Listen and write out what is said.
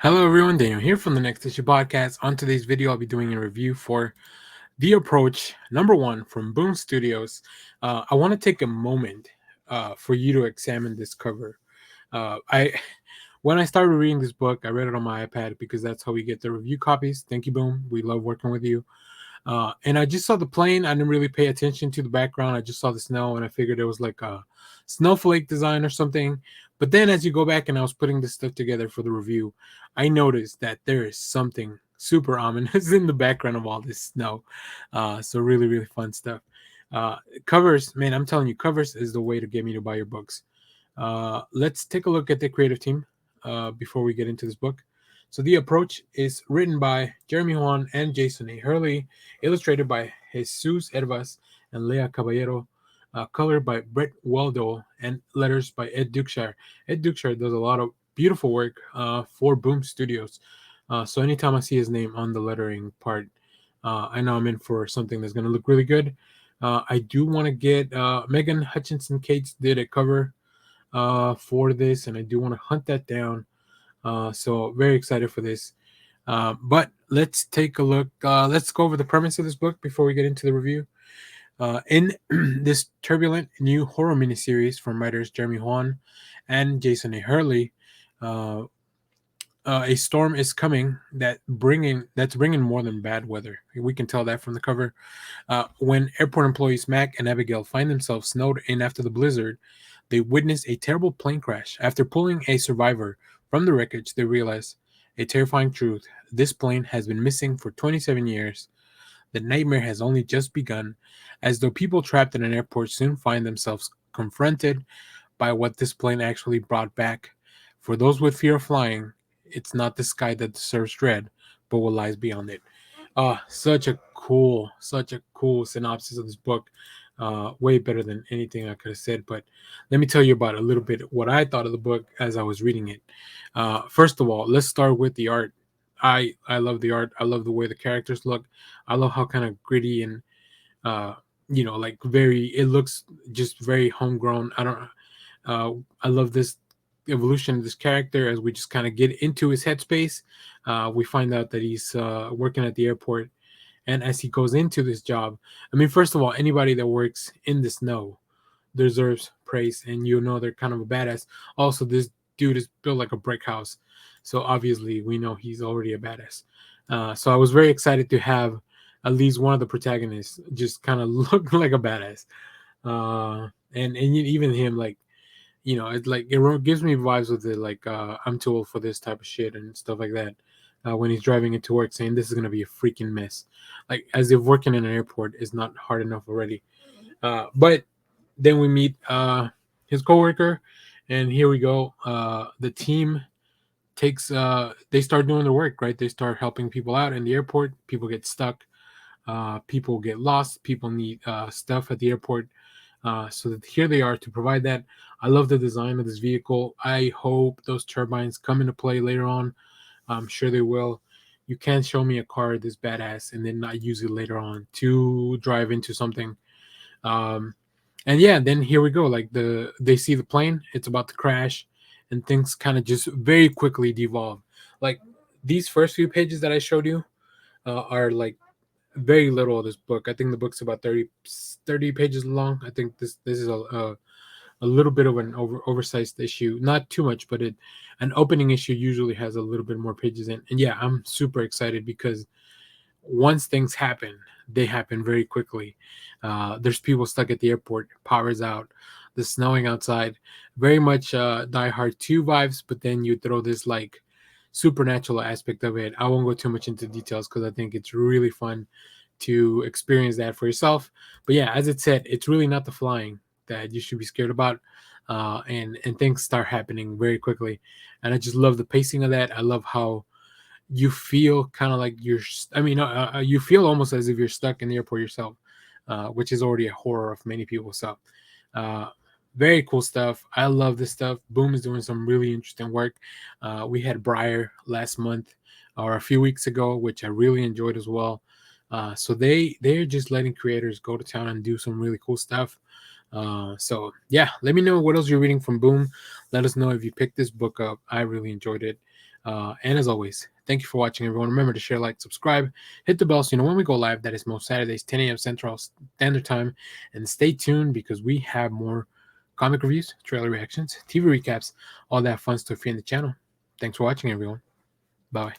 Hello everyone, Daniel here from the Next Issue Podcast. On today's video, I'll be doing a review for The Approach #1 from Boom Studios. I want to take a moment for you to examine this cover. I When I started reading this book, I read it on my iPad because that's how we get the review copies. Thank you, Boom. We love working with you. And I just saw the plane. I didn't really pay attention to the background. I just saw the snow, and I figured it was like a snowflake design or something. But then, as you go back and I was putting this stuff together for the review, I noticed that there is something super ominous in the background of all this snow. So really, really fun stuff. Covers, man, I'm telling you, covers is the way to get me to buy your books. Let's take a look at the creative team before we get into this book. So The Approach is written by Jeremy Haun and Jason A. Hurley, illustrated by Jesus Hervás and Leah Caballero, colored by Brett Waldo, and letters by Ed Dukeshire. Ed Dukeshire does a lot of beautiful work for Boom Studios. So anytime I see his name on the lettering part, I know I'm in for something that's going to look really good. I do want to get Megan Hutchinson Cates did a cover for this, and I do want to hunt that down. So very excited for this. But let's take a look. Let's go over the premise of this book before we get into the review. In this turbulent new horror miniseries from writers Jeremy Haun and Jason A. Hurley, uh, a storm is coming that's bringing more than bad weather. We can tell that from the cover. When airport employees Mac and Abigail find themselves snowed in after the blizzard, they witness a terrible plane crash. After pulling a survivor from the wreckage, they realize a terrifying truth: this plane has been missing for 27 years. The nightmare has only just begun, as though people trapped in an airport soon find themselves confronted by what this plane actually brought back. For those with fear of flying, it's not the sky that deserves dread, but what lies beyond it. Such a cool synopsis of this book. Way better than anything I could have said. But let me tell you about a little bit what I thought of the book as I was reading it. First of all, let's start with the art. I love the art. I love the way the characters look. I love how kind of gritty and uh, like very. It looks just very homegrown. I love this evolution of this character as we just kind of get into his headspace. We find out that he's working at the airport, and as he goes into this job, I mean, first of all, anybody that works in the snow deserves praise, and they're kind of a badass. Also, this dude is built like a brick house, so obviously we know he's already a badass. So I was very excited to have at least one of the protagonists just kind of look like a badass, and even him, like, it's like it gives me vibes with it, like I'm too old for this type of shit and stuff like that. When he's driving into work, saying this is gonna be a freaking mess, like as if working in an airport is not hard enough already. But then we meet his coworker, and here we go. The team takes they start doing their work, right? They start helping people out in the airport. People get stuck. People get lost. People need stuff at the airport. So that here they are to provide that. I love the design of this vehicle. I hope those turbines come into play later on. I'm sure they will. You can't show me a car this badass and then not use it later on to drive into something. Um, and yeah, then here we go. Like they see the plane, it's about to crash, and things kind of just very quickly devolve. Like these first few pages that I showed you are like very little of this book. I think the book's about 30 pages long. I think this is a little bit of an oversized issue, not too much, but an opening issue usually has a little bit more pages in. And yeah, I'm super excited because once things happen, they happen very quickly. There's people stuck at the airport, power's out, the snowing outside, very much Die Hard 2 vibes, but then you throw this like supernatural aspect of it. I won't go too much into details because I think it's really fun to experience that for yourself. But yeah, as it said, it's really not the flying that you should be scared about. And things start happening very quickly. And I just love the pacing of that. I love how you feel kind of like you feel almost as if you're stuck in the airport yourself, which is already a horror of many people. So uh, very cool stuff. I love this stuff. Boom is doing some really interesting work. We had Briar last month or a few weeks ago, which I really enjoyed as well. So they're just letting creators go to town and do some really cool stuff. So yeah, let me know what else you're reading from Boom. Let us know if you picked this book up. I really enjoyed it. And as always, thank you for watching, everyone. Remember to share, like, subscribe, hit the bell so you know when we go live. That is most Saturdays, 10 a.m. Central Standard Time. And stay tuned because we have more comic reviews, trailer reactions, TV recaps, all that fun stuff here in the channel. Thanks for watching, everyone. Bye.